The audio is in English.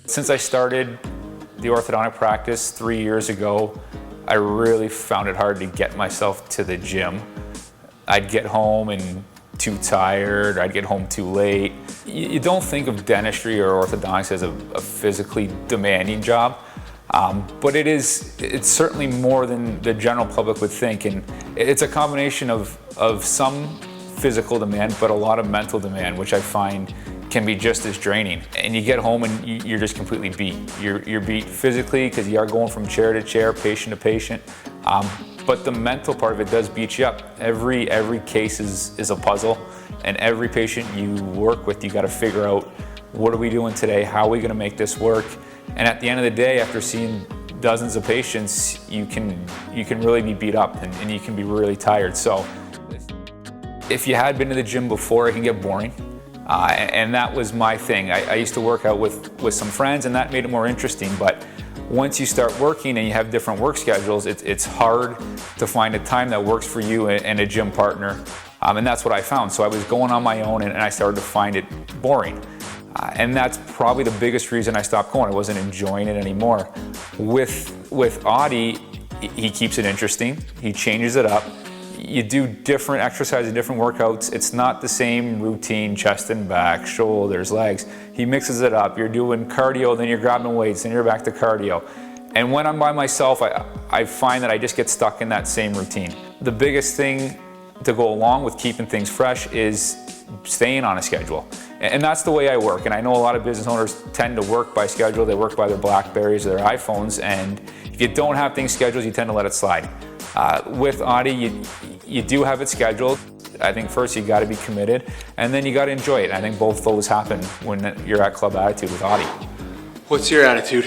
Since I started the orthodontic practice 3 years ago, I really found it hard to get myself to the gym. I'd get home and too tired, or I'd get home too late. You don't think of dentistry or orthodontics as a physically demanding job, but it's certainly more than the general public would think, and it's a combination of some physical demand, but a lot of mental demand, which I find can be just as draining. And you get home and you're just completely beat. You're beat physically because you are going from chair to chair, patient to patient. But the mental part of it does beat you up. Every case is a puzzle, and every patient you work with, you got to figure out, what are we doing today? How are we going to make this work? And at the end of the day, after seeing dozens of patients, you can really be beat up, and you can be really tired. So if you had been to the gym before, it can get boring. And that was my thing. I used to work out with some friends, and that made it more interesting. But once you start working and you have different work schedules, it's hard to find a time that works for you and a gym partner. And that's what I found. So I was going on my own, and I started to find it boring. And that's probably the biggest reason I stopped going. I wasn't enjoying it anymore. With Atti, he keeps it interesting. He changes it up. You do different exercises, different workouts. It's not the same routine, chest and back, shoulders, legs. He mixes it up. You're doing cardio, then you're grabbing weights, then you're back to cardio. And when I'm by myself, I find that I just get stuck in that same routine. The biggest thing to go along with keeping things fresh is staying on a schedule. And that's the way I work. And I know a lot of business owners tend to work by schedule. They work by their Blackberries or their iPhones. And if you don't have things scheduled, you tend to let it slide. With Atti, you do have it scheduled. I think first you got to be committed, and then you got to enjoy it. I think both those happen when you're at Club Atti2ude with Atti. What's your attitude?